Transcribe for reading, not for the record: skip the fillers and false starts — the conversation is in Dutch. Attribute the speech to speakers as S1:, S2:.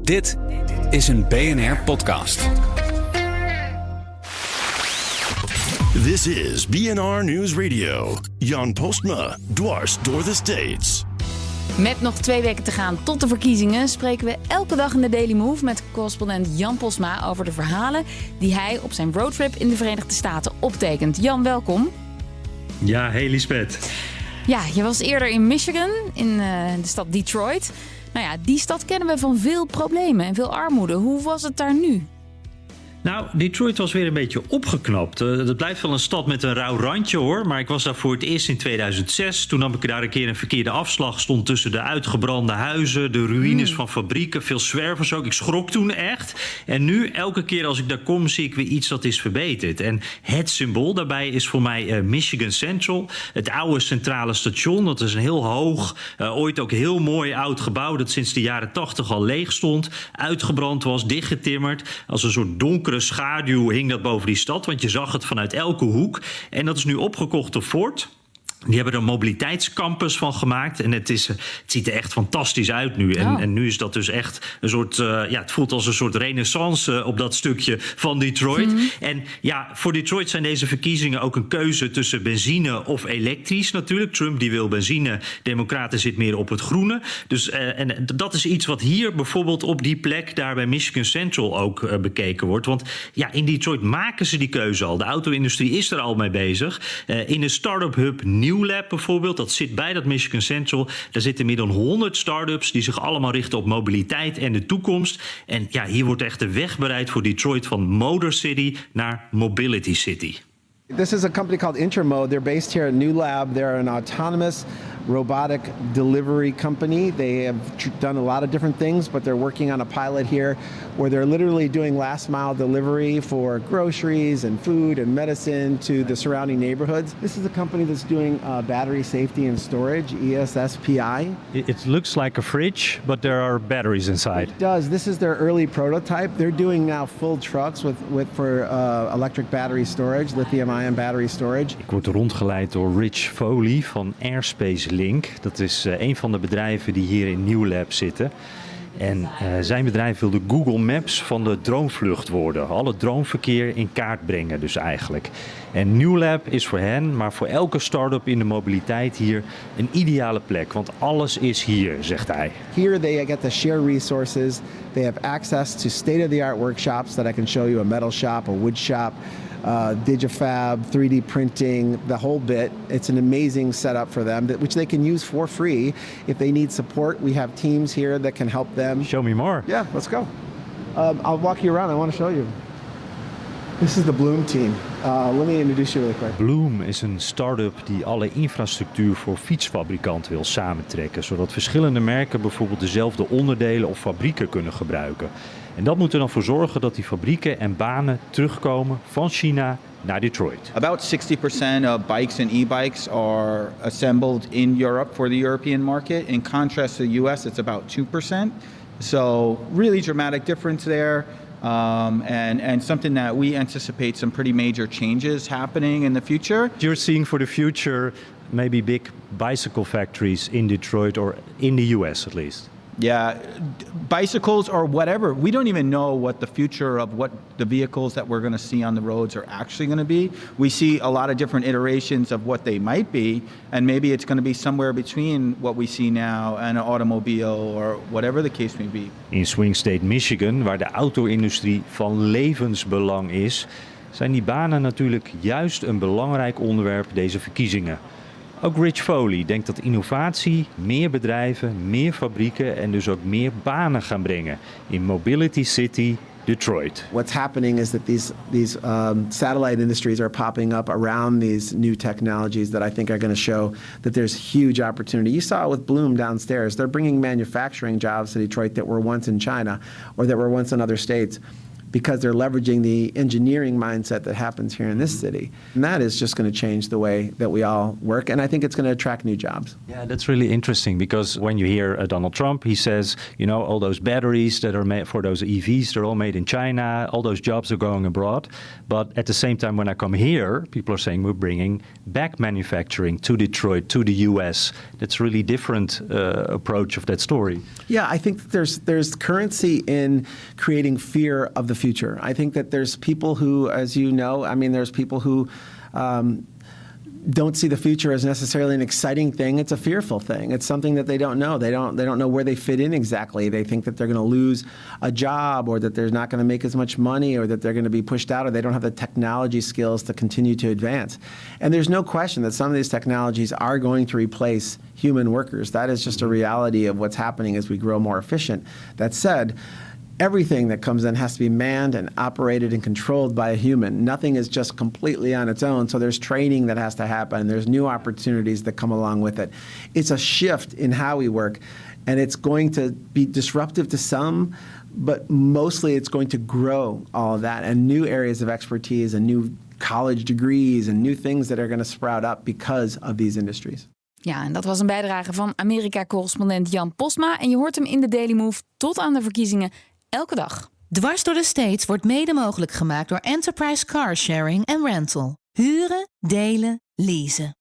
S1: Dit is een BNR podcast.
S2: This is BNR News Radio. Jan Postma, dwars door de States.
S3: Met nog 2 weken te gaan tot de verkiezingen spreken we elke dag in de Daily Move met correspondent Jan Postma over de verhalen die hij op zijn roadtrip in de Verenigde Staten optekent. Jan, welkom.
S4: Ja, hey Liesbeth.
S3: Ja, je was eerder in Michigan, in de stad Detroit. Nou ja, die stad kennen we van veel problemen en veel armoede. Hoe was het daar nu?
S4: Nou, Detroit was weer een beetje opgeknapt. Dat blijft wel een stad met een rauw randje hoor. Maar ik was daar voor het eerst in 2006. Toen nam ik daar een keer een verkeerde afslag. Stond tussen de uitgebrande huizen, de ruïnes van fabrieken. Veel zwervers ook. Ik schrok toen echt. En nu, elke keer als ik daar kom, zie ik weer iets dat is verbeterd. En het symbool daarbij is voor mij Michigan Central. Het oude centrale station. Dat is een heel hoog, ooit ook heel mooi oud gebouw. Dat sinds de jaren 80 al leeg stond. Uitgebrand was, dichtgetimmerd. Als een soort donkere schaduw hing dat boven die stad, want je zag het vanuit elke hoek. En dat is nu opgekocht door Ford. Die hebben er een mobiliteitscampus van gemaakt. En het ziet er echt fantastisch uit nu. En nu is dat dus echt een soort... het voelt als een soort renaissance op dat stukje van Detroit. Mm-hmm. En ja, voor Detroit zijn deze verkiezingen ook een keuze tussen benzine of elektrisch natuurlijk. Trump die wil benzine, Democraten zit meer op het groene. Dus en dat is iets wat hier bijvoorbeeld op die plek daar bij Michigan Central ook bekeken wordt. Want ja, in Detroit maken ze die keuze al. De auto-industrie is er al mee bezig. In een start-up hub New Lab bijvoorbeeld, dat zit bij dat Michigan Central. Daar zitten meer dan 100 start-ups die zich allemaal richten op mobiliteit en de toekomst. En ja, hier wordt echt de weg bereid voor Detroit van Motor City naar Mobility City.
S5: This is a company called Intermode. They're based here at New Lab. They're an autonomous robotic delivery company. They have done a lot of different things, but they're working on a pilot here where they're literally doing last mile delivery for groceries and food and medicine to the surrounding neighborhoods. This is a company that's doing battery safety and storage, ESSPI.
S6: It looks like a fridge, but there are batteries inside.
S5: It does. This is their early prototype. They're doing now full trucks for electric battery storage, lithium-ion battery storage.
S6: Ik word rondgeleid door Rich Foley van Airspace Link. Dat is een van de bedrijven die hier in New Lab zitten. En zijn bedrijf wil de Google Maps van de droomvlucht worden. Alle droomverkeer in kaart brengen dus eigenlijk. En New Lab is voor hen, maar voor elke start-up in de mobiliteit hier een ideale plek. Want alles is hier, zegt hij.
S5: Here they get to share resources. They have access to state-of-the-art workshops that I can show you, a metal shop, a wood shop, digifab, 3D printing, the whole bit. It's an amazing setup for them, which they can use for free. If they need support, we have teams here that can help them.
S6: Show me more.
S5: Yeah, let's go. I'll walk you around. I want to show you. This is the Bloom team. Let me introduce you really quick.
S6: Bloom is een start-up die alle infrastructuur voor fietsfabrikanten wil samentrekken, zodat verschillende merken bijvoorbeeld dezelfde onderdelen of fabrieken kunnen gebruiken. En dat moet er dan voor zorgen dat die fabrieken en banen terugkomen van China naar Detroit.
S7: About 60% of bikes and e-bikes are assembled in Europe for the European market. In contrast to the US, it's about 2%. So really dramatic difference there. And something that we anticipate some pretty major changes happening in the future.
S6: You're seeing for the future maybe big bicycle factories in Detroit or in the US at least.
S7: Yeah, bicycles or whatever. We don't even know what the future of what the vehicles that we're going to see on the roads are actually going to be. We see a lot of different iterations of what they might be, and maybe it's going to be somewhere between what we see now and an automobile or whatever the case may be.
S6: In Swing State Michigan, waar de auto-industrie van levensbelang is, zijn die banen natuurlijk juist een belangrijk onderwerp deze verkiezingen. Ook Rich Foley denkt dat innovatie meer bedrijven, meer fabrieken en dus ook meer banen gaan brengen in Mobility City Detroit.
S5: What's happening is that these satellite industries are popping up around these new technologies that I think are going to show that there's huge opportunity. You saw it with Bloom downstairs. They're bringing manufacturing jobs to Detroit that were once in China or that were once in other states. because they're leveraging the engineering mindset that happens here in this city. And that is just going to change the way that we all work. And I think it's going to attract new jobs.
S6: Yeah, that's really interesting because when you hear Donald Trump, he says, all those batteries that are made for those EVs, they're all made in China. All those jobs are going abroad. But at the same time, when I come here, people are saying we're bringing back manufacturing to Detroit, to the US. That's a really different approach of that story.
S5: Yeah, I think there's currency in creating fear of the future. I think that there's people who, as you know, there's people who don't see the future as necessarily an exciting thing. It's a fearful thing. It's something that they don't know. They don't know where they fit in exactly. They think that they're going to lose a job, or that they're not going to make as much money, or that they're going to be pushed out, or they don't have the technology skills to continue to advance. And there's no question that some of these technologies are going to replace human workers. That is just a reality of what's happening as we grow more efficient. That said, everything that comes in has to be manned and operated and controlled by a human. Nothing is just completely on its own. So there's training that has to happen, and there's new opportunities that come along with it. It's a shift in how we work, and it's going to be disruptive to some, but mostly it's going to grow all of that, and new areas of expertise and new college degrees and new things that are going to sprout up because of these industries.
S3: Ja, en dat was een bijdrage van Amerika-correspondent Jan Postma. En je hoort hem in de Daily Move tot aan de verkiezingen elke dag.
S8: Dwars door de States wordt mede mogelijk gemaakt door Enterprise Car Sharing en Rental. Huren, delen, leasen.